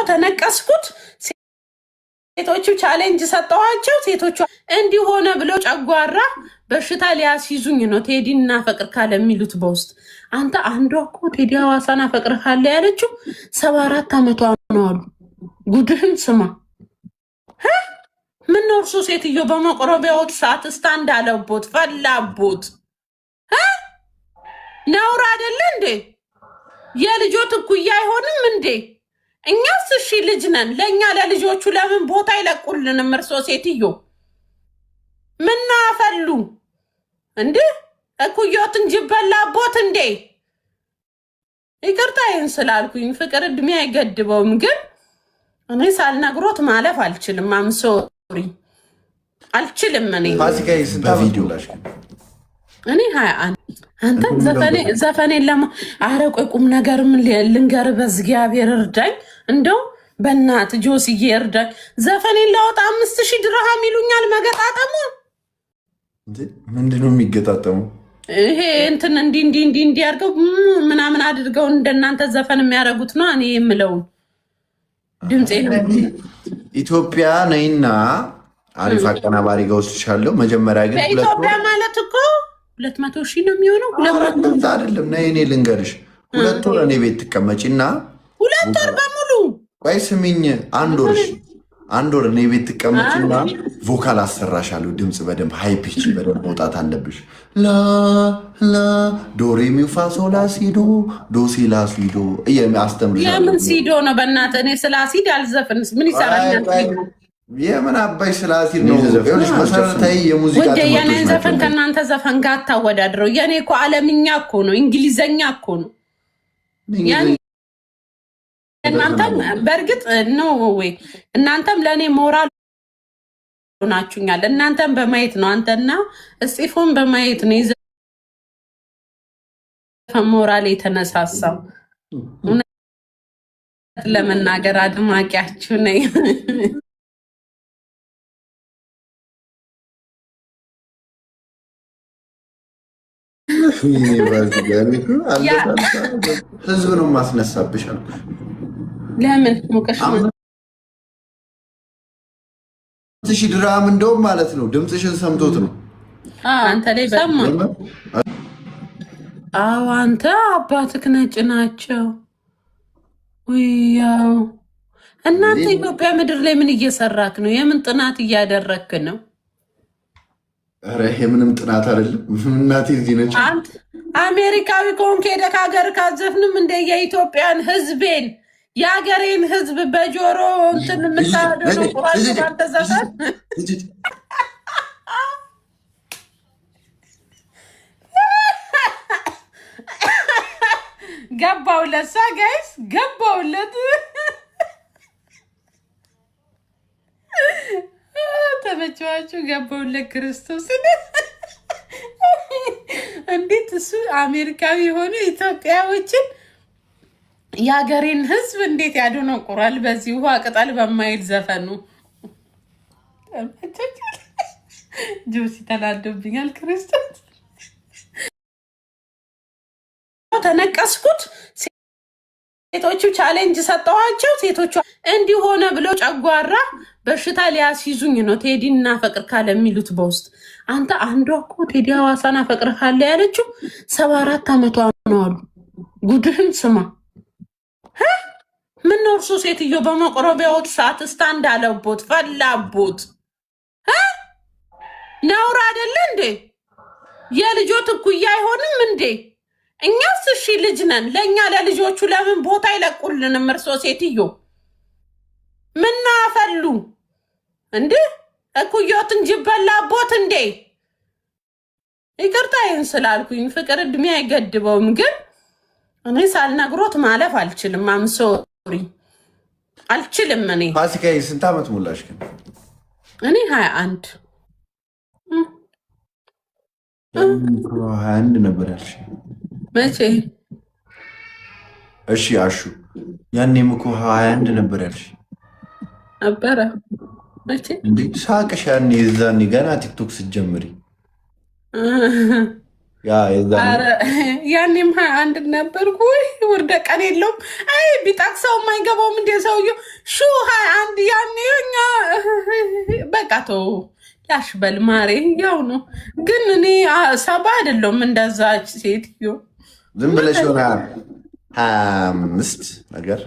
ተነቀስኩት። ሴቶቹ ቻሌንጅ ሰጠዋቸው። ሴቶቹ እንዲሆነ ብለው ጨጓራ በሽታ ሊያስይዙኝ ነው። ቴዲን እናፈቅር ካለ የሚሉት በውስጥ አንተ አንዷ እኮ ቴዲ ሐዋሳን አፈቅር ካለ ያለችው 74 ዓመቷ ነው አሉ። ጉድህን ስማ። ምን ነው እርሱ ሴትዮ በመቆረቢያዎች ሰዓት ስታንድ አለቦት ፈላቦት ነውር አይደለ እንዴ? የልጆት እኩያ አይሆንም እንዴ? እኛስ እሺ ልጅ ነን። ለእኛ ለልጆቹ ለምን ቦታ አይለቁልንም? እርሶ ሴትዮ ምናፈሉ እንዴ? እኩዮትን ጅበላቦት እንዴ? ይቅርታ ይህን ስላልኩኝ ፍቅር እድሜ አይገድበውም፣ ግን እኔ ሳልነግሮት ማለፍ አልችልም። አምሶሪ አልችልም። እኔ በቪዲዮ እኔ 21 አንተ ዘፈኔን ኧረ ቆይ ቁም ነገርም ልንገር፣ በእግዚአብሔር እርዳኝ። እንደው በእናት ጆስዬ እርዳኝ። ዘፈኔን ላወጣ 5000 ድርሃም ይሉኛል። መገጣጠሙ ምንድነው የሚገጣጠሙ? ይሄ እንትን እንዲህ አድርገው ምናምን አድርገው እንደናንተ ዘፈን የሚያደርጉት ነው። እኔ የምለውን ድምፄ ነው። ኢትዮጵያ ነይና አሪፍ አቀናባሪ ጋር ወስድሻለሁ። መጀመሪያ ግን ኢትዮጵያ ማለት እኮ 200,000 ነው የሚሆነው። 200 አይደለም። ነይ እኔ ልንገርሽ፣ 2 ወር እኔ ቤት ትቀመጪና 2 ወር በሙሉ ወይ ስሚኝ፣ 1 ወር እኔ ቤት ትቀመጪና ቮካል አሰራሻለሁ። ድምፅ በደንብ ሃይ ፒች በደንብ መውጣት አለብሽ። ላ ላ ዶሬ ሚፋ ሶላ ሲዶ ዶ ሲላ ሲዶ አስተምርሻለሁ። የምን ሲዶ ነው በእናትህ? እኔ ስለ አሲድ አልዘፍንስ። ምን ይሰራኛል? የምን አባይ ስለ አሲድ ነው? መሰረታዊ የሙዚቃ የኔን ዘፈን ከእናንተ ዘፈን ጋር አታወዳድረው። የኔ እኮ ዓለምኛ እኮ ነው፣ እንግሊዘኛ እኮ ነው። እናንተም በእርግጥ ነው ወይ እናንተም ለእኔ ሞራል ናችሁኛል። እናንተም በማየት ነው፣ አንተና እስጢፎን በማየት ነው የዘፈን ሞራል የተነሳሳው። እውነት ለመናገር አድማቂያችሁ ነኝ። ህዝብ ነው ማስነሳብሽ አልኩሽ። ለምን ሞቀሽ? 1000 ድርሃም እንደውም ማለት ነው ድምፅሽን ሰምቶት ነው። አንተ ላይ ሰማ። አዎ አንተ አባትክ ነጭ ናቸው። ውያው እናንተ ኢትዮጵያ ምድር ላይ ምን እየሰራክ ነው? የምን ጥናት እያደረክ ነው? ኧረ ይሄ ምንም ጥናት አይደለም። እናቴ እዚህ ነች። አሜሪካዊ ከሆንክ ሄደህ ከሀገር ካዘፍንም እንደ የኢትዮጵያን ህዝቤን የሀገሬን ህዝብ በጆሮ እንትን የምታደሩ ቁራጭ ባልተዘፈን ገባውለት። ሳ ጋይስ ገባውለት። ተመቸዋችሁ? ገባውለት ክርስቶስ። እንዴት እሱ አሜሪካዊ የሆኑ ኢትዮጵያዎችን የሀገሬን ህዝብ እንዴት ያደነቁራል በዚህ ውሃ ቅጠል በማይል ዘፈኑ። ጆሲ ተናዶብኛል። ክርስቶስ ተነቀስኩት። ሴቶቹ ቻሌንጅ ሰጠዋቸው። ሴቶቹ እንዲሆነ ብለው ጨጓራ በሽታ ሊያስይዙኝ ነው። ቴዲን እናፈቅር ካለ የሚሉት በውስጥ አንተ አንዷ እኮ ቴዲ ሐዋሳን አፈቅር ካለ ያለችው 74 ዓመቷ ነው አሉ። ጉድህን ስማ። ምን ነው እርሱ ሴትዮ በመቆረቢያዎች ሰዓት ስታንድ አለቦት ፈላቦት ነውር አይደለ እንዴ? የልጆት እኩያ አይሆንም እንዴ? እኛስ እሺ ልጅ ነን። ለእኛ ለልጆቹ ለምን ቦታ አይለቁልንም? እርሶ ሴትዮ ምናፈሉ እንዴ? እኩዮትን ጅበላቦት እንዴ? ይቅርታ ይህን ስላልኩኝ ፍቅር እድሜ አይገድበውም፣ ግን እኔ ሳልነግሮት ማለፍ አልችልም። አምሶሪ አልችልም። እኔ ፋሲካዬ ስንት ዓመት ሞላሽ ግን? እኔ 21 21 ነበር ያልሽ መቼ? እሺ አሹ ያኔም እኮ 21 ነበር ያልሽ ነበረ። መቼ እንዴ ሳቅሽ? ያኔ የዛኔ ገና ቲክቶክ ስትጀምሪ ያኔም 21 ነበርኩ። ውርደ ቀን የለውም። አይ ቢጠቅሰው የማይገባውም እንደ ሰውዬው አንድ ያኔ እኛ በቃ ተው ያሽበል ማሬ፣ ያው ነው። ግን እኔ ሰባ አይደለሁም እንደዛች ሴትዮ። ዝም ብለሽ ሆነ 25 ነገር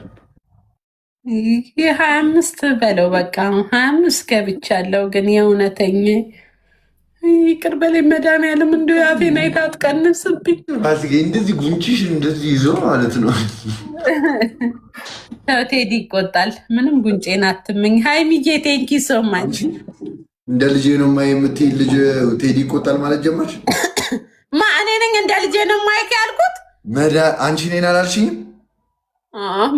የ25 በለው በቃ 25 ገብቻለሁ። ግን የእውነተኛ ይቅር በላይ መድኃኒዓለም እንደ ያፌን አይታ አትቀንስብኝ። እንደዚህ ጉንጭሽ እንደዚህ ይዞ ማለት ነው። ቴዲ ይቆጣል። ምንም ጉንጬን አትመኝ። ሀይሚዬ ቴንኪ ሶማች። እንደ ልጄ ነው ማ የምትይ ልጅ ቴዲ ይቆጣል ማለት ጀመርሽ? እኔ ነኝ እንደ ልጄ ነው ማይክ ያልኩት። አንቺ እኔን አላልሽኝም?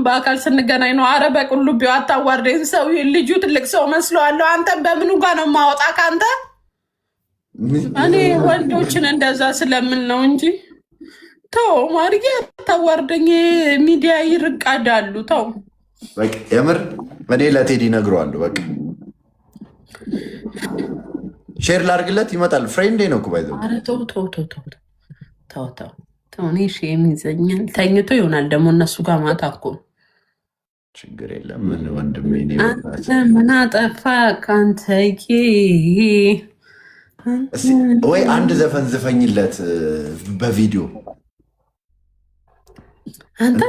በአካል ስንገናኝ ነው። አረ በቁልቢው አታዋርደኝ። ሰው ልጁ ትልቅ ሰው መስለዋለሁ። አንተን በምኑ ጋር ነው ማወጣ ከአንተ? እኔ ወንዶችን እንደዛ ስለምን ነው እንጂ ተው ማርዬ፣ አታዋርደኝ። ሚዲያ ይርቃዳሉ። ተው በቃ የምር እኔ ለቴዲ እነግረዋለሁ። በቃ ሼር ላድርግለት፣ ይመጣል። ፍሬንዴ ነው እኮ ባይዘው። አረ ተው ተው ተው ተው ተው ተው ተው። እኔ ሼም ይዘኛል። ተኝቶ ይሆናል ደግሞ እነሱ ጋር ማታ እኮ። ችግር የለም ምን ወንድሜ፣ ምን አጠፋ ካንተዬ? ወይ አንድ ዘፈን ዝፈኝለት በቪዲዮ አንተ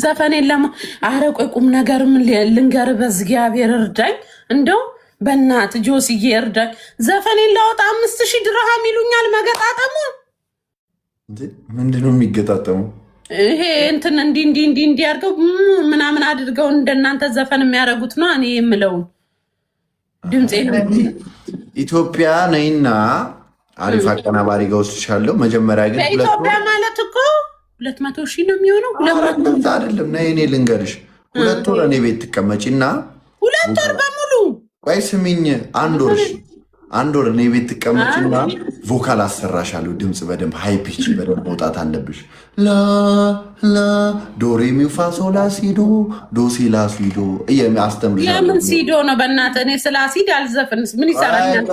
ዘፈኔን ለማ። አረ ቆይ ቁም ነገርም ልንገር፣ በእግዚአብሔር እርዳኝ። እንደው በእናት ጆስዬ እርዳኝ። ዘፈኔን ላወጣ 5000 ድርሃም ይሉኛል። መገጣጠሙ ምንድነው የሚገጣጠሙ? ይሄ እንትን እንዲህ አድርገው ምናምን አድርገው እንደናንተ ዘፈን የሚያደርጉት ነው። እኔ የምለውን ድምፄ ነው። ኢትዮጵያ ነይና አሪፍ አቀናባሪ ጋር ወስድሻለሁ። መጀመሪያ ግን ኢትዮጵያ ማለት እኮ 200,000 ነው የሚሆነው። 200 አይደለም። ነይ እኔ ልንገርሽ፣ 2 ወር እኔ ቤት ትቀመጪና 2 ወር በሙሉ ቆይ ስሚኝ፣ አንድ ወር እኔ ቤት ትቀመጪና ቮካል አሰራሻለሁ። ድምፅ በደንብ ሃይ ፒች በደንብ መውጣት አለብሽ። ላ ላ ዶሬ ሚፋ ሶላ ሲዶ ዶ ሲላ ሲዶ አስተምርሻለሁ። የምን ሲዶ ነው በእናትህ? እኔ ስለ አሲድ አልዘፍንስ። ምን ይሰራኛል?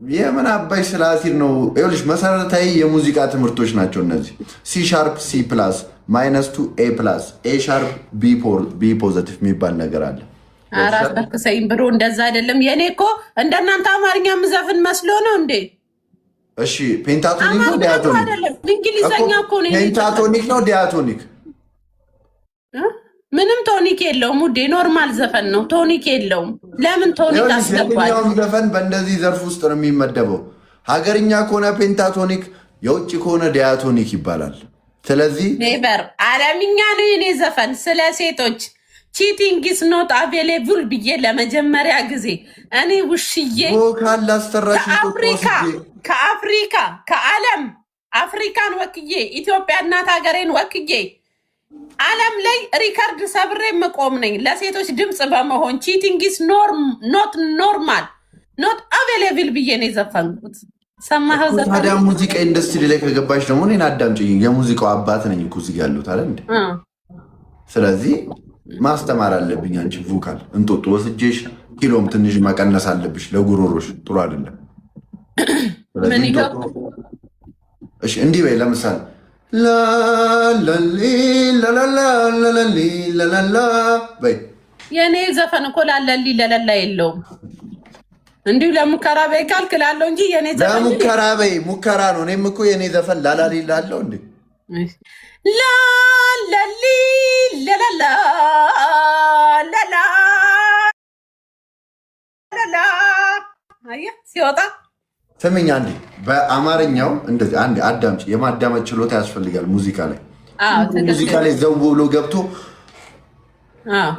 የምን አባይ ስለ አሲድ ነው? ይኸውልሽ መሰረታዊ የሙዚቃ ትምህርቶች ናቸው እነዚህ። ሲ ሻርፕ ሲ ፕላስ -2 ኤ ፕላስ ኤ ሻርፕ ቢ ፖዘቲቭ የሚባል ነገር አለ። አራት በክሰይም ብሎ እንደዛ አይደለም። የኔ እኮ እንደናንተ አማርኛ ምዘፍን መስሎ ነው እንዴ? እሺ ፔንታቶኒክ ነው ዲያቶኒክ? እንግሊዘኛ እኮ ነው። ፔንታቶኒክ ነው ዲያቶኒክ? ምንም ቶኒክ የለውም ውዴ፣ ኖርማል ዘፈን ነው። ቶኒክ የለውም። ለምን ቶኒክ አስገባል? ዘፈን በእንደዚህ ዘርፍ ውስጥ ነው የሚመደበው። ሀገርኛ ከሆነ ፔንታቶኒክ፣ የውጭ ከሆነ ዲያቶኒክ ይባላል። ስለዚህ ኔቨር አለምኛ ነው የኔ ዘፈን ስለ ሴቶች ቺቲንግ ኢዝ ኖት አቬሌብል ብዬ ለመጀመሪያ ጊዜ እኔ ውሽዬ ከአፍሪካ ከዓለም አፍሪካን ወክዬ ኢትዮጵያ እናት ሀገሬን ወክዬ ዓለም ላይ ሪከርድ ሰብሬ መቆም ነኝ ለሴቶች ድምፅ በመሆን ቺቲንግ ኢዝ ኖት ኖርማል ኖት አቬሌብል ብዬ ነው የዘፈንኩት። ሰማኸው? ታዲያ ሙዚቃ ኢንዱስትሪ ላይ ከገባሽ ደግሞ እኔን አዳምጪኝ። የሙዚቃው አባት ነኝ እኮ እዚህ ያሉት አለ እንዴ። ስለዚህ ማስተማር አለብኝ። አንቺ ቮካል እንጦጦ ወስጄሽ ኪሎም ትንሽ መቀነስ አለብሽ። ለጉሮሮሽ ጥሩ አይደለም። እሺ እንዲህ በይ። ለምሳሌ ላላላ በይ። የእኔ ዘፈን እኮ ላለሊ ለለላ የለውም። እንዲሁ ለሙከራ በይ ካልክላለሁ እንጂ የኔ ዘፈን ለሙከራ በይ ሙከራ ነው። እኔም እኮ የኔ ዘፈን ላላሊ ላለው እንዴ ላላሊ ለለላ ለላ ለላ አያ ሲወጣ ስምኝ አንዴ በአማርኛው እንደዚህ አንዴ አዳምጪ። የማዳመጥ ችሎታ ያስፈልጋል ሙዚቃ ላይ። ሙዚቃ ላይ ዘው ብሎ ገብቶ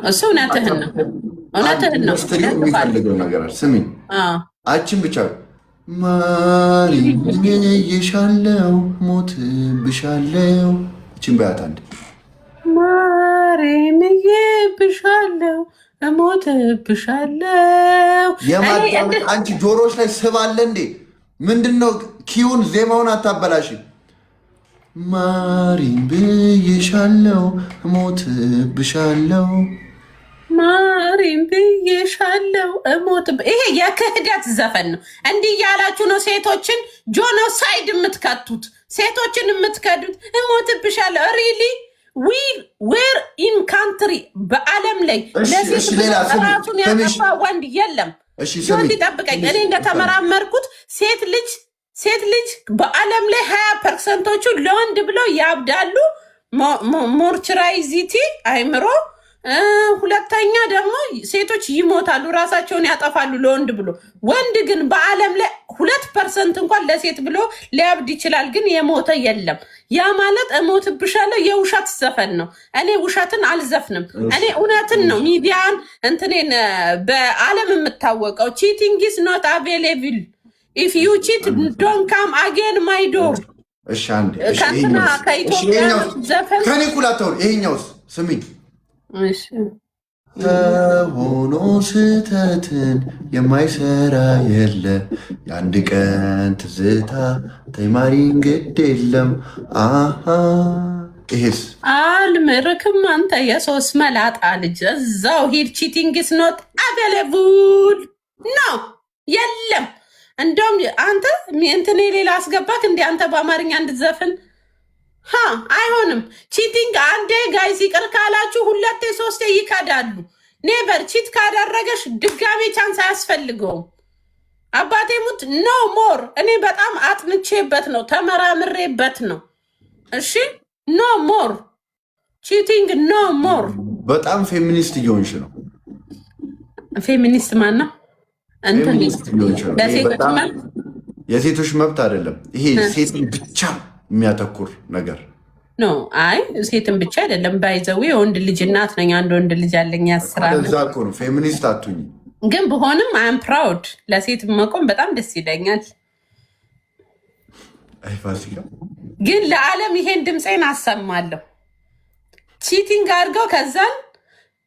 እሱ እውነትህን ነው እውነትህን ነው የሚፈልገው ነገር አለ። ስምኝ አችን ብቻ ማሪ ይሻለው ሞት ብሻለው እችን በያት አንዴ ማሪንዬ ብሻለው እሞትብሻለው። የማዳመጥ አንቺ ጆሮች ላይ ስብ አለ እንዴ? ምንድነው? ኪውን ዜማውን አታበላሽ። ማሪን ብዬሻለው እሞትብሻለው ማሪን ብዬሻለው ይሄ የክህደት ዘፈን ነው። እንዲህ እያላችሁ ነው ሴቶችን ጆኖሳይድ የምትከቱት፣ ሴቶችን የምትከዱት። እሞትብሻለሁ ሪሊ ዌር ኢን ካንትሪ በአለም ላይ ለሴት ራሱን ያጠፋ ወንድ የለም። ወንድ ይጠብቀኝ። እኔ እንደተመራመርኩት ሴት ልጅ በአለም ላይ 20%ዎቹ ለወንድ ብለው ያብዳሉ። ሞርችራይዚቲ አይምሮ። ሁለተኛ ደግሞ ሴቶች ይሞታሉ፣ ራሳቸውን ያጠፋሉ ለወንድ ብሎ። ወንድ ግን በአለም ላይ 2% እንኳን ለሴት ብሎ ሊያብድ ይችላል፣ ግን የሞተ የለም። ያ ማለት እሞትብሻለሁ የውሸት ዘፈን ነው። እኔ ውሸትን አልዘፍንም። እኔ እውነትን ነው ሚዲያን እንትኔን በአለም የምታወቀው። ቺቲንግ ኢዝ ኖት አቬሌብል ኢፍ ዩ ቺት ዶንት ካም አጌን ማይ ዶር። ከንትና ከኢትዮጵያ ዘፈን ከኔ ኩላተው ይሄኛውስ ስሚኝ ሆኖ ስህተትን የማይሰራ የለ የአንድ ቀን ትዝታ ተይማሪን ግድ የለም። ይሄስ አልምርክም አንተ የሶስት መላጣ ልጅ እዛው ሂድ። ቺቲንግ ኢዝ ኖት አቬሌብል ነው የለም። እንደውም አንተ እንትኔ ሌላ አስገባክ እንዲ አንተ በአማርኛ እንድትዘፍን አይሆንም። ቺቲንግ አንዴ ጋይስ ይቅር ካላችሁ 2 3 ይካዳሉ። ኔቨር ቺት ካደረገሽ ድጋሜ ቻንስ አያስፈልገውም። አባቴ ሙት ኖ ሞር። እኔ በጣም አጥንቼበት ነው ተመራምሬበት ነው። እሺ ኖ ሞር ቺቲንግ ኖ ሞር። በጣም ፌሚኒስት እየሆንሽ ነው። ፌሚኒስት ማን ነው? የሴቶች መብት አይደለም ይሄ፣ ሴትን ብቻ የሚያተኩር ነገር ኖ። አይ ሴትን ብቻ አይደለም። ባይዘዊ የወንድ ልጅ እናት ነኝ። አንድ ወንድ ልጅ አለኝ። እዛ እኮ ነው ፌሚኒስት አቱኝ። ግን ብሆንም አም ፕራውድ ለሴት መቆም በጣም ደስ ይለኛል። ግን ለዓለም ይሄን ድምፄን አሰማለሁ። ቺቲንግ አድርገው ከዛን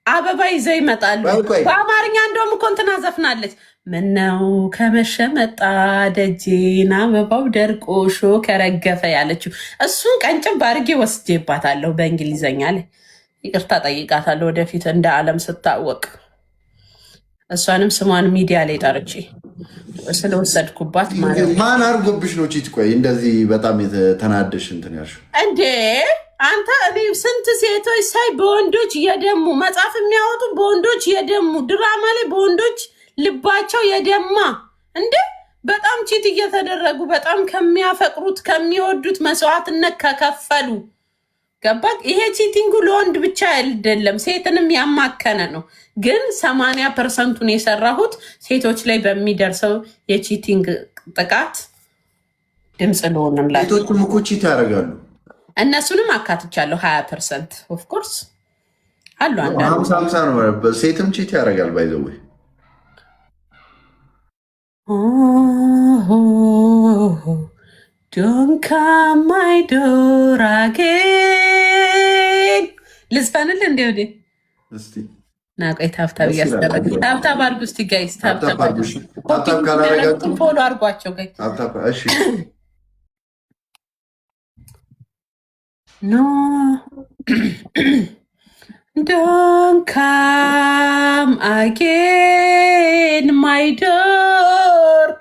አበባ ይዘው ይመጣሉ። በአማርኛ እንደውም እኮ እንትና ዘፍናለች። ምነው ከመሸ መጣ ደጄን አበባው ደርቆ ሾ ከረገፈ ያለችው እሱን ቀንጭብ አድርጌ ወስጄባታለሁ። በእንግሊዘኛ ላይ ይቅርታ ጠይቃታለሁ ወደፊት እንደ ዓለም ስታወቅ። እሷንም ስሟን ሚዲያ ላይ ጠርቼ ስለወሰድኩባት ማለት። ማን አድርጎብሽ ነው ቺት? ቆይ እንደዚህ በጣም የተናደሽ እንትን ያልሽው እንዴ አንተ? እኔ ስንት ሴቶች ሳይ በወንዶች የደሙ መጽሐፍ የሚያወጡ በወንዶች የደሙ ድራማ ላይ በወንዶች ልባቸው የደማ እንዴ! በጣም ቺት እየተደረጉ በጣም ከሚያፈቅሩት ከሚወዱት መስዋዕትነት ከከፈሉ ገባክ? ይሄ ቺቲንጉ ለወንድ ብቻ አይደለም ሴትንም ያማከነ ነው። ግን 80%ን የሰራሁት ሴቶች ላይ በሚደርሰው የቺቲንግ ጥቃት ድምፅ ልሆንላቸው። ሴቶችም እኮ ቺት ያደርጋሉ። እነሱንም አካትቻለሁ። 20% ኦፍኮርስ አሉ። አንዳንድ 50 ነው። ሴትም ቺት ያደርጋል። ባይዘዌ ዶንት ካም ማይ ዶር አጌን። ልዝፈንል እንዲ ወዴ እስቲ ናቆይ ታብታብ እያስደረግ ታብታብ አድርጉ እስቲ ጋይስ። ታብታብ ፎሎ አድርጓቸው ጋይ። እሺ ኖ don't come again my door.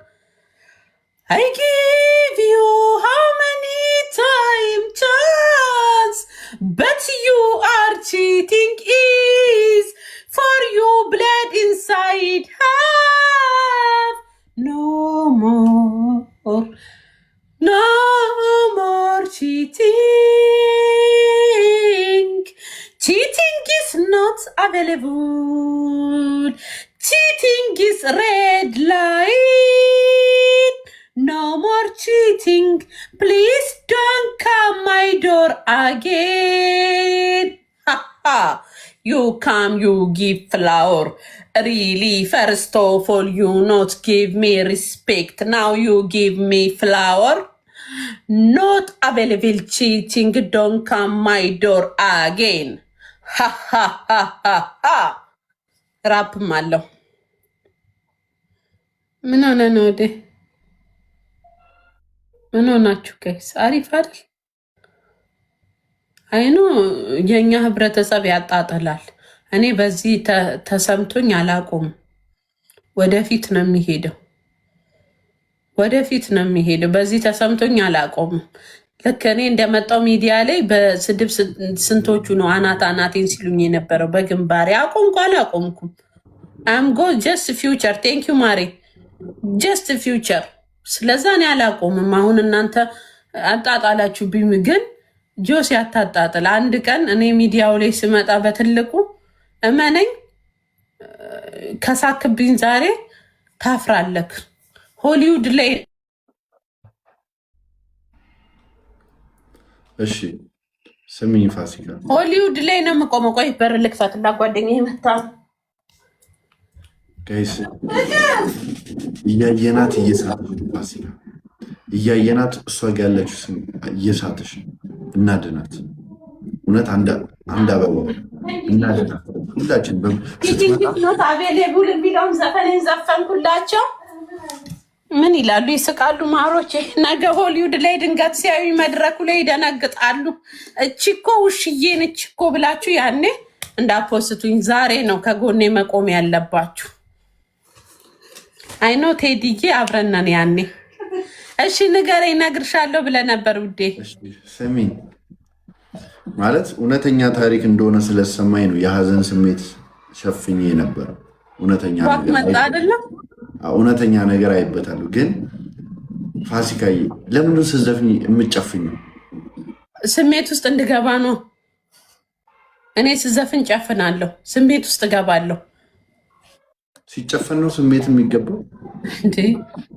I give you how many time chance, but you are cheating is for you blood inside have no more cheating. Cheating is not available. Cheating is red light. No more cheating. Please don't come my door again. Ha ha. You come, you give flower. Really, first of all, you not give me respect. Now you give me flower. Not available cheating. Don't come my door again. Ha ha ha ha ha. ራፕም አለው። ምን ሆነ ነው ወዴ? ምን ሆናችሁ ጋይስ? አሪፍ አይደል? አይኖ የኛ ህብረተሰብ ያጣጥላል። እኔ በዚህ ተሰምቶኝ አላቆም። ወደፊት ነው የሚሄደው። በዚህ ተሰምቶኝ አላቆም። ልክ እኔ እንደመጣው ሚዲያ ላይ በስድብ ስንቶቹ ነው አናት አናቴን ሲሉኝ የነበረው በግንባሬ። አቆምኩ አላቆምኩም። አምጎ ጀስት ፊውቸር ቴንክ ዩ ማሬ ጀስት ፊውቸር። ስለዛ እኔ አላቆምም። አሁን እናንተ አጣጣላችሁብኝ፣ ግን ጆስ ያታጣጥል። አንድ ቀን እኔ ሚዲያው ላይ ስመጣ በትልቁ እመነኝ፣ ከሳክብኝ ዛሬ ታፍራለክ። ሆሊውድ ላይ እሺ ስሚኝ ፋሲካ፣ ሆሊውድ ላይ ነው የምቆመው። ቆይ በር ልክፈት እና ጓደኛዬ መጣ። ጋይስ እያየናት እየሳተሽ ፋሲካ፣ እያየናት እሷ ጋ ያለችው ስም እየሳተሽ እናድናት። እውነት አንድ አበባ እናድናት ሁላችን። ኖት አቬሌቡል የሚለውን ዘፈኔን ዘፈንኩላቸው። ምን ይላሉ? ይስቃሉ ማሮቼ። ነገ ሆሊውድ ላይ ድንገት ሲያዩ መድረኩ ላይ ይደነግጣሉ። እቺ እኮ ውሽዬ ነች እኮ ብላችሁ ያኔ እንዳፖስቱኝ። ዛሬ ነው ከጎኔ መቆም ያለባችሁ። አይኖ ቴዲዬ አብረነን ያኔ። እሺ ንገረኝ፣ እነግርሻለሁ ብለህ ነበር ውዴ። ስሚኝ ማለት እውነተኛ ታሪክ እንደሆነ ስለሰማኝ ነው የሀዘን ስሜት ሸፍኜ ነበር። እውነተኛ መጣ አይደለም፣ እውነተኛ ነገር አይበታሉ። ግን ፋሲካዬ ለምንድን ስትዘፍኝ የምትጨፍኝው? ስሜት ውስጥ እንድገባ ነው። እኔ ስዘፍን ጨፍናለሁ፣ ስሜት ውስጥ እገባለሁ። ሲጨፈን ነው ስሜት የሚገባው። እንዴ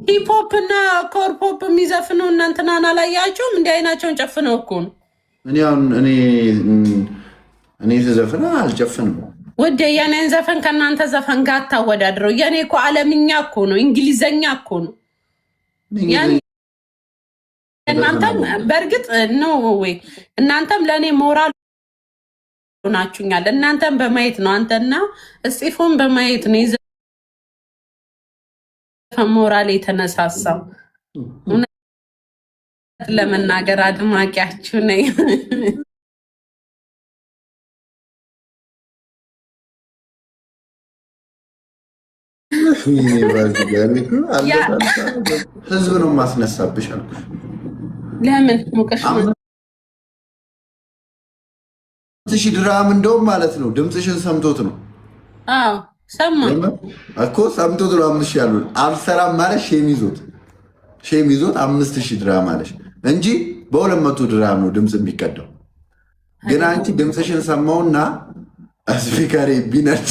ሂፕሆፕ እና ኮርፖፕ የሚዘፍነው እናንተናን አላያቸውም? እንዲህ አይናቸውን ጨፍነው እኮ ነው። እኔ ስዘፍን አልጨፍንም ወደ የኔን ዘፈን ከእናንተ ዘፈን ጋር አታወዳድረው። የኔ እኮ ዓለምኛ እኮ ነው፣ እንግሊዘኛ እኮ ነው። እናንተም በእርግጥ ነው ወይ እናንተም ለእኔ ሞራል ናችሁኛል። እናንተም በማየት ነው፣ አንተና እስጢፎን በማየት ነው የዘፈን ሞራል የተነሳሳው። ለመናገር አድማቂያችሁ ነኝ። ህዝብ ነው ማስነሳብሽ አልኩሽ። ለምን ሙቀሽ ድራም እንደውም ማለት ነው ድምፅሽን ሰምቶት ነው። አዎ ሰማ እኮ ሰምቶት ነው። 5000 ያሉ አልሰራም ማለት ሼም ይዞት 5000 ድራም አለሽ እንጂ በ200 ድራም ነው ድምፅ የሚቀዳው። ግን አንቺ ድምፅሽን ሰማውና ስፒከሬ ቢነድ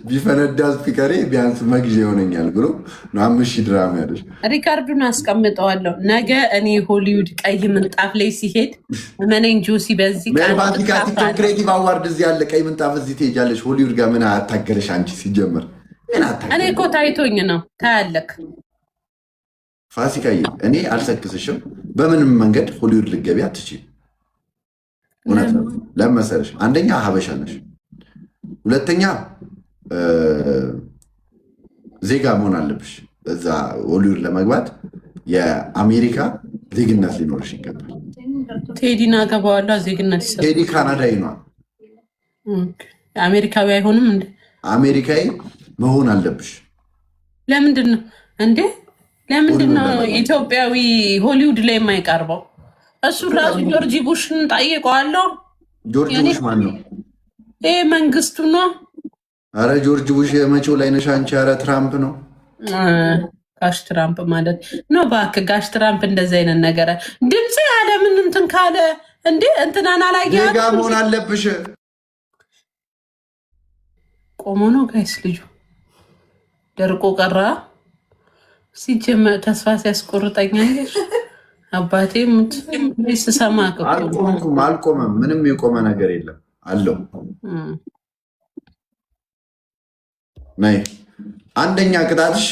ቢፈነዳ ስፒከሬ ቢያንስ መግዣ ይሆነኛል ብሎ ነው 5000 ድራም ያለሽ። ሪካርዱን አስቀምጠዋለሁ። ነገ እኔ ሆሊውድ ቀይ ምንጣፍ ላይ ሲሄድ መነኝ ጆሲ በዚህ ቲክቶክ ክሬቲቭ አዋርድ እዚህ ያለ ቀይ ምንጣፍ እዚህ ትሄጃለሽ። ሆሊውድ ጋር ምን አታገለሽ አንቺ? ሲጀመር እኔ እኮ ታይቶኝ ነው። ታያለክ ፋሲካዬ፣ እኔ አልሰክስሽም። በምንም መንገድ ሆሊውድ ልገቢ አትችይም። እውነት ነው። ለምን መሰለሽ? አንደኛ ሀበሻ ነሽ፣ ሁለተኛ ዜጋ መሆን አለብሽ። እዛ ሆሊውድ ለመግባት የአሜሪካ ዜግነት ሊኖርሽ ይገባል። ቴዲን አገባዋለሁ፣ ዜግነት ይሰጣል። ቴዲ ካናዳዊ ነው። አሜሪካዊ አይሆንም እንዴ? አሜሪካዊ መሆን አለብሽ። ለምንድን ነው እንዴ? ለምንድን ነው ኢትዮጵያዊ ሆሊውድ ላይ የማይቀርበው? እሱ ራሱ ጆርጂ ቡሽን ጠይቀዋለሁ። ጆርጂ ቡሽ ማን ነው? ይሄ መንግስቱ ነው። አረ ጆርጅ ቡሽ የመቼው ላይ ነሽ አንቺ? አረ ትራምፕ ነው። ጋሽ ትራምፕ ማለት ነው። እባክህ ጋሽ ትራምፕ እንደዚህ አይነት ነገር ድምፅ ያለ ምን እንትን ካለ እንዴ እንትናን አላየ ዜጋ መሆን አለብሽ። ቆሞ ነው ጋይስ፣ ልጁ ደርቆ ቀራ። ሲጀመር ተስፋ ሲያስቆርጠኛለሽ አባቴ ሙት ስሰማ አልቆመም። ምንም የቆመ ነገር የለም አለው። ነይ አንደኛ ቅጣትሽ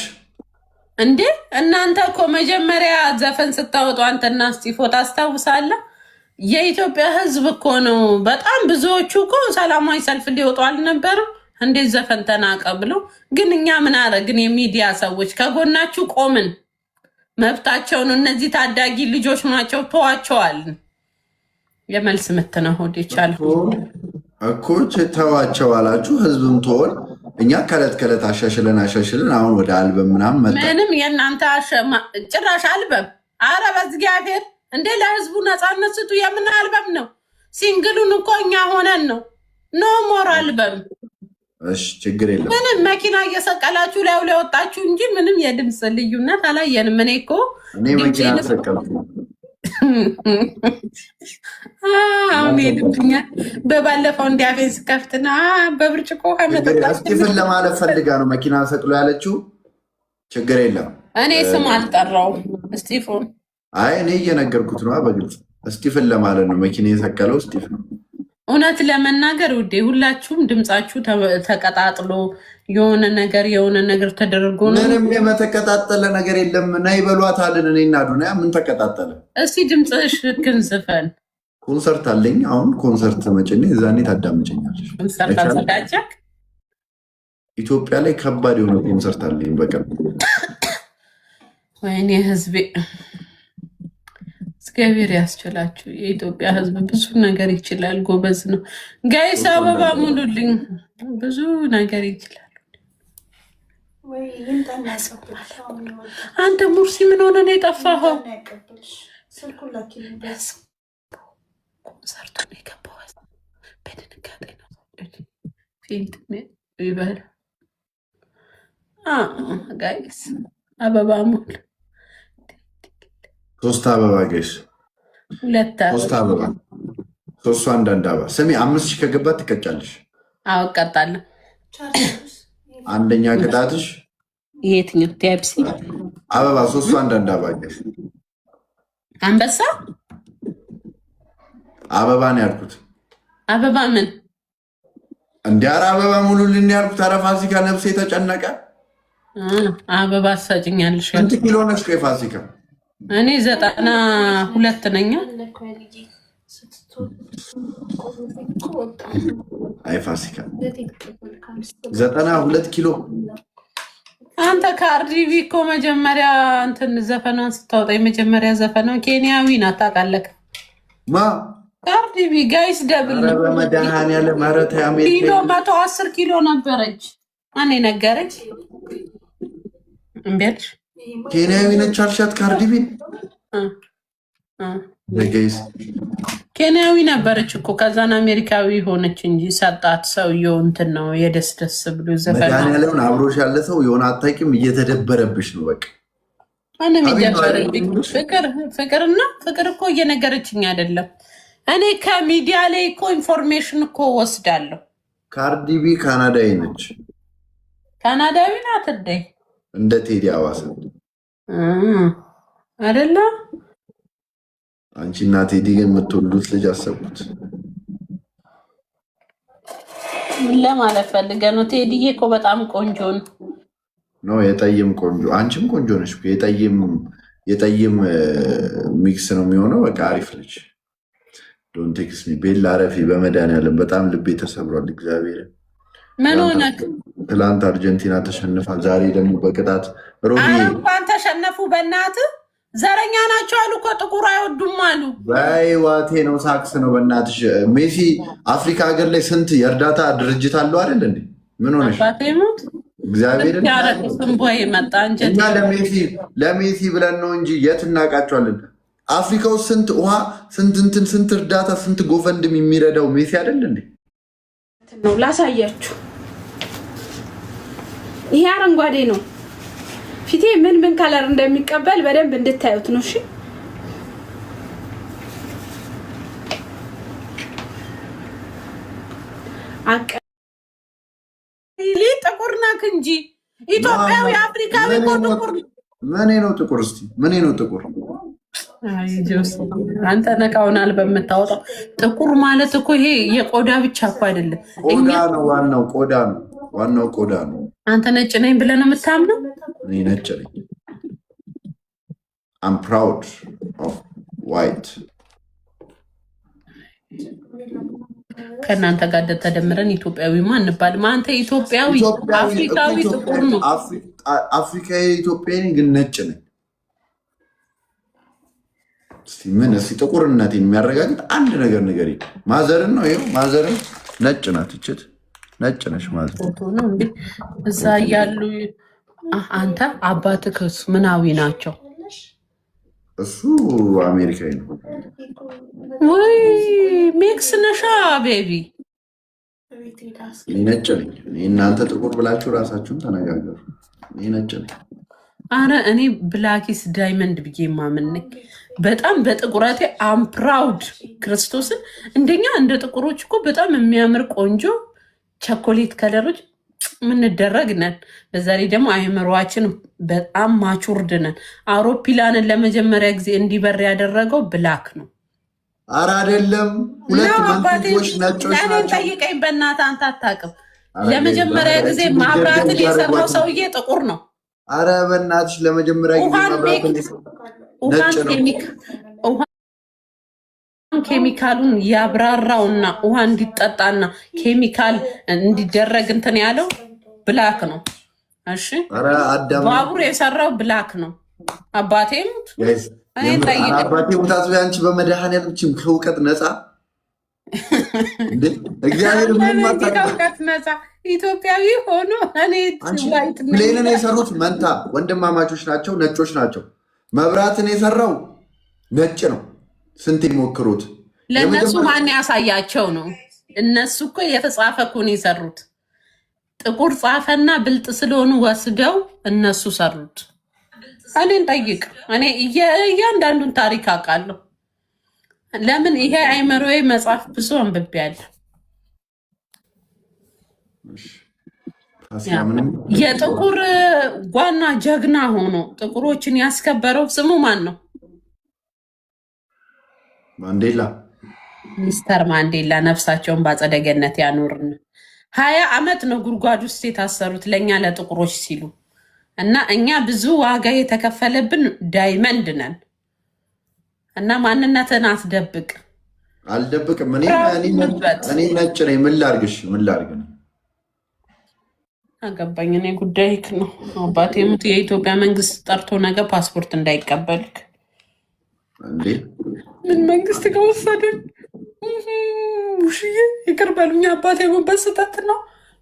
እንዴ እናንተ እኮ መጀመሪያ ዘፈን ስታወጡ አንተና እስጢፎ ታስታውሳለህ? የኢትዮጵያ ሕዝብ እኮ ነው። በጣም ብዙዎቹ እኮ ሰላማዊ ሰልፍ ሊወጡ አልነበረም? እንዴት ዘፈን ተናቀ ብለው። ግን እኛ ምን አረግን? የሚዲያ ሰዎች ከጎናችሁ ቆምን። መብታቸው ነው። እነዚህ ታዳጊ ልጆች ናቸው። ተዋቸዋል። የመልስ ምት ነው። ሆድ ይቻላል እኮ ተዋቸው አላችሁ። ህዝብም ተወል። እኛ ከዕለት ከዕለት አሻሽለን አሁን ወደ አልበም ምናምን መጣ። ምንም የእናንተ ጭራሽ አልበም። አረ በእግዚአብሔር እንዴ ለህዝቡ ነፃነት ስጡ። የምን አልበም ነው? ሲንግሉን እኮ እኛ ሆነን ነው። ኖ ሞር አልበም። እሺ ችግር የለም። ምንም መኪና እየሰቀላችሁ ላይ ወጣችሁ እንጂ ምንም የድምፅ ልዩነት አላየንም። እኔ መኪና ሰቀልኩ። አሁን ሄድብኛል። በባለፈው እንዲያፌን ስከፍትና በብርጭቆ ስቲፍን ለማለት ፈልጋ ነው መኪና ሰቅሎ ያለችው። ችግር የለም። እኔ ስም አልጠራውም ስቲፎን። አይ እኔ እየነገርኩት ነው በግልጽ ስቲፍን ለማለት ነው መኪና የሰቀለው ስቲፍ ነው። እውነት ለመናገር ውዴ ሁላችሁም ድምፃችሁ ተቀጣጥሎ የሆነ ነገር ተደርጎ ነው። ምንም የተቀጣጠለ ነገር የለም። ናይ በሏት አለን። እኔ እና ዱንያ ምን ተቀጣጠለ? እስቲ ድምፅሽ ልክን ዝፈን። ኮንሰርት አለኝ አሁን። ኮንሰርት መጭኔ እዛኔ ታዳምጨኛለሽ። ኮንሰርት አዘጋጀክ? ኢትዮጵያ ላይ ከባድ የሆነ ኮንሰርት አለኝ በቅርብ። ወይኔ ህዝቤ እግዚአብሔር ያስችላችሁ። የኢትዮጵያ ህዝብ ብዙ ነገር ይችላል። ጎበዝ ነው። ጋይስ አበባ ሙሉልኝ። ብዙ ነገር ይችላል። አንተ ሙርሲ ምን ሆነ ነው የጠፋኸው? ኮንሰርቱን የገባው በድንጋጤ ነው። ፊልት ይበል ጋይስ አበባ ሙሉ 3 አበባ ጋይስ 2 3 አበባ 3 አንዳንድ አበባ ስሚ 5000 ከገባት ትቀጫለሽ። አዎ እቀጣለሁ። አንደኛ ቅጣትሽ የትኛው? ቲያፕሲ አበባ 3 አንዳንድ አበባ ጋይስ። አንበሳ አበባ ነው ያልኩት። አበባ ምን እንዲያራ አበባ ሙሉልን ያልኩት። ኧረ ፋሲካ ነፍሴ ተጨነቀ። አበባ ትሰጭኛለሽ? ስንት ኪሎ ነሽ? ቆይ ፋሲካ እኔ 92 ነኝ። አይ ፋሲካ 92 ኪሎ። አንተ ካርዲቢ እኮ መጀመሪያ እንትን ዘፈኗን ስታወጣ የመጀመሪያ ዘፈኗ ኬንያዊ ናት ታውቃለህ? ማ ካርዲቢ ጋይስ ደብል ነው። በመድኃኒዓለም ኧረ ተይ ኪሎ 110 ኪሎ ነበረች። እኔ ነገረች እምቢያለሽ። ኬንያዊ ነች አልሻት ካርዲቢ ጋይስ ኬንያዊ ነበረች እኮ ከዛን አሜሪካዊ ሆነች እንጂ ሰጣት። ሰውየው እንትን ነው የደስ ደስ ብሎ ዘፈን መድኃኒዓለም አብሮሽ ያለ ሰው የሆነ አታውቂም፣ እየተደበረብሽ ነው በቃ። ምንም ይደበረብኝ ፍቅርና ፍቅር እኮ እየነገረችኝ አይደለም። እኔ ከሚዲያ ላይ እኮ ኢንፎርሜሽን እኮ ወስዳለሁ። ካርዲቢ ካናዳዊ ነች። ካናዳዊ ናት እንዴ? እንደ ቴዲ አዋሳ አይደለ? አንቺ እና ቴዲ ግን የምትወልዱት ልጅ አሰቡት። ምን ለማለት ፈልገህ ነው? ቴዲዬ እኮ በጣም ቆንጆ ነው። የጠይም ቆንጆ፣ አንቺም ቆንጆ ነሽ። የጠይም ሚክስ ነው የሚሆነው። በቃ አሪፍ ልጅ። ዶንት ቴክስ ሚ ቤላ ረፊ በመድኃኒዓለም በጣም ልቤ ተሰብሯል። እግዚአብሔር ምን ሆነክ? ትላንት አርጀንቲና ተሸንፋ፣ ዛሬ ደግሞ በቅጣት ሮቢ እንኳን ተሸነፉ። በእናትህ ዘረኛ ናቸው አሉ እኮ ጥቁር አይወዱም አሉ። ዋቴ ነው ሳክስ ነው። በእናትሽ ሜሲ አፍሪካ ሀገር ላይ ስንት የእርዳታ ድርጅት አለው አይደል እንዴ? ምን ሆነሽ? እግዚአብሔር መጣ እንጂ እና ለሜሲ ብለን ነው እንጂ የት እናውቃቸዋለን? አፍሪካ ውስጥ ስንት ውሃ፣ ስንት እርዳታ፣ ስንት ጎፈንድም የሚረዳው ሜሲ አይደል እንዴ? ነው ላሳያችሁ። ይሄ አረንጓዴ ነው። ፊቴ ምን ከለር እንደሚቀበል በደንብ እንድታዩት ነው። እሺ ጥቁር ናክ እንጂ ኢትዮጵያዊ አፍሪካዊ ጥቁር ምን ነው ጥቁር? እስቲ ምን ነው ጥቁር? አንተ ነቃውናል በምታወጣው ጥቁር ማለት እኮ ይሄ የቆዳ ብቻ እኮ አይደለም። ቆዳ ነው ዋናው፣ ቆዳ ነው ዋናው፣ ቆዳ ነው። አንተ ነጭ ነኝ ብለህ ነው የምታምነው? እኔ ነጭ ነኝ። I'm proud of white። ከእናንተ ጋር ተደምረን ኢትዮጵያዊ እንባልም። አንተ ኢትዮጵያዊ አፍሪካዊ ጥቁር ነው። አፍሪካዊ ኢትዮጵያዊ ግን ነጭ ነኝ። እስቲ ጥቁርነቴን የሚያረጋግጥ አንድ ነገር ንገሪ። ማዘርን ነው ይኸው፣ ማዘርን ነጭ ናት። እችት ነጭ ነሽ ማዘር ነው እንዴ? እዛ ያሉ አንተ አባትህ ምናዊ ናቸው? እሱ አሜሪካዊ ነው ወይ? ሜክስ ነሻ ቤቢ? እኔ ነጭ ነኝ። እናንተ ጥቁር ብላችሁ ራሳችሁን ተነጋገሩ። እኔ ነጭ ነኝ። አረ እኔ ብላኪስ ዳይመንድ ብዬ ማምን ነኝ። በጣም በጥቁረቴ አም ፕራውድ ክርስቶስን። እንደኛ እንደ ጥቁሮች እኮ በጣም የሚያምር ቆንጆ ቸኮሌት ከለሮች ምንደረግ ነን። በዛ ላይ ደግሞ አይምሯችን በጣም ማቹርድ ነን። አውሮፕላንን ለመጀመሪያ ጊዜ እንዲበር ያደረገው ብላክ ነው። አረ አይደለም፣ ሁለት መንቶች ነጮች ናቸው። ጠይቀኝ በእናትህ አንተ አታውቅም። ለመጀመሪያ ጊዜ ማብራትን የሰራው ሰውዬ ጥቁር ነው። አረ በእናትሽ ለመጀመሪያ ጊዜ ማብራትን ነጭ ነው። ኬሚካሉን ያብራራውና ውሃ እንዲጠጣና ኬሚካል እንዲደረግ እንትን ያለው ብላክ ነው። እሺ ባቡር የሰራው ብላክ ነው። አባቴም አባቴ ሙታት አንቺ በመድኃኒዓለም ከእውቀት ነፃ እግዚአብሔር ከእውቀት ነፃ ኢትዮጵያዊ ሆኖ ፕሌንን የሰሩት መንታ ወንድማማቾች ናቸው፣ ነጮች ናቸው። መብራትን የሰራው ነጭ ነው። ስንት ይሞክሩት። ለእነሱ ማን ያሳያቸው ነው? እነሱ እኮ የተጻፈ እኮ ነው የሰሩት። ጥቁር ጻፈና ብልጥ ስለሆኑ ወስደው እነሱ ሰሩት። እኔን ጠይቅ። እኔ እያንዳንዱን ታሪክ አውቃለሁ። ለምን ይሄ አይመሮዬ መጽሐፍ ብዙ አንብቤያለሁ። የጥቁር ዋና ጀግና ሆኖ ጥቁሮችን ያስከበረው ስሙ ማን ነው? ማንዴላ። ሚስተር ማንዴላ ነፍሳቸውን በአጸደ ገነት ያኖርን። 20 ዓመት ነው ጉድጓድ ውስጥ የታሰሩት ለእኛ ለጥቁሮች ሲሉ እና እኛ ብዙ ዋጋ የተከፈለብን ዳይመንድ ነን። እና ማንነትን አትደብቅ። አልደብቅም። እኔ ነጭ ነኝ። ምን ላድርግሽ? ምን ላድርግ ነው አገባኝ። እኔ ጉዳይክ ነው። አባቴ ሙት የኢትዮጵያ መንግስት ጠርቶ ነገ ፓስፖርት እንዳይቀበልክ እንዴ? ምን መንግስት ከወሰደን ውሽዬ ይቅር በሉኝ። አባቴ ሙበት ስህተት ነው።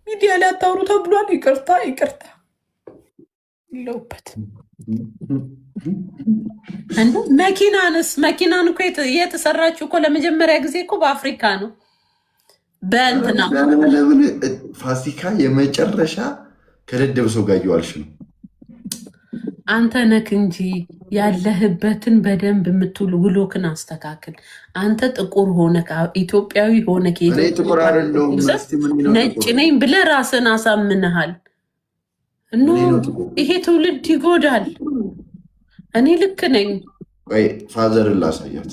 ሚዲያ ላይ አታውሩ ተብሏል። ይቅርታ ይቅርታ ለውበት እንዴ። መኪናን እኮ የተሰራችው እኮ ለመጀመሪያ ጊዜ እኮ በአፍሪካ ነው። በእንትና ለምን ፋሲካ የመጨረሻ ከደደብ ሰው ጋር እየዋልሽ ነው? አንተ ነክ እንጂ ያለህበትን በደንብ የምትውል ውሎክን አስተካክል። አንተ ጥቁር ሆነ ኢትዮጵያዊ ሆነ ነጭ ነኝ ብለህ ራስን አሳምንሃል። ይሄ ትውልድ ይጎዳል። እኔ ልክ ነኝ። ፋዘርን ላሳያት።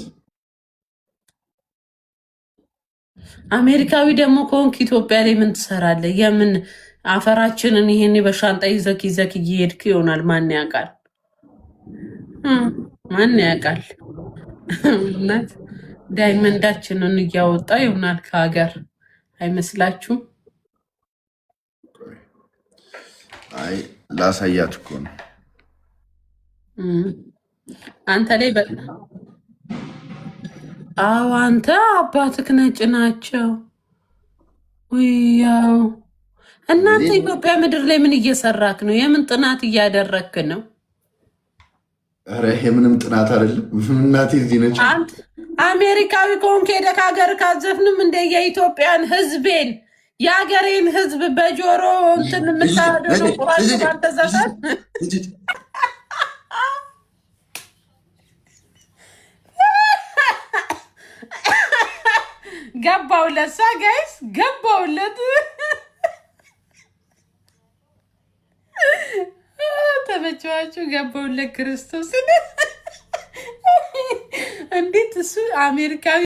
አሜሪካዊ ደግሞ ከሆንክ ኢትዮጵያ ላይ ምን ትሰራለህ? የምን አፈራችንን ይሄኔ በሻንጣ ይዘክ እየሄድክ ይሆናል። ማን ያውቃል? ማን ያውቃል? እናት ዳይመንዳችንን እያወጣ ይሆናል ከሀገር። አይመስላችሁም? አይ ላሳያት እኮ ነው። አንተ ላይ አዎ፣ አንተ አባትክ ነጭ ናቸው። ያው እናንተ ኢትዮጵያ ምድር ላይ ምን እየሰራክ ነው? የምን ጥናት እያደረክ ነው? ኧረ የምንም ጥናት አይደለም። እናቴ እዚህ ነች። አሜሪካዊ ከሆንክ ሄደህ ከሀገር ካዘፍንም እንደ የኢትዮጵያን ሕዝቤን የሀገሬን ሕዝብ በጆሮ እንትን የምታደርገው ቁራጭ አልተዘፈን ገባውለት ሳ ጋይስ ገባውለት። ተመቸዋችሁ? ገባውለት ክርስቶስ እንዴት እሱ አሜሪካዊ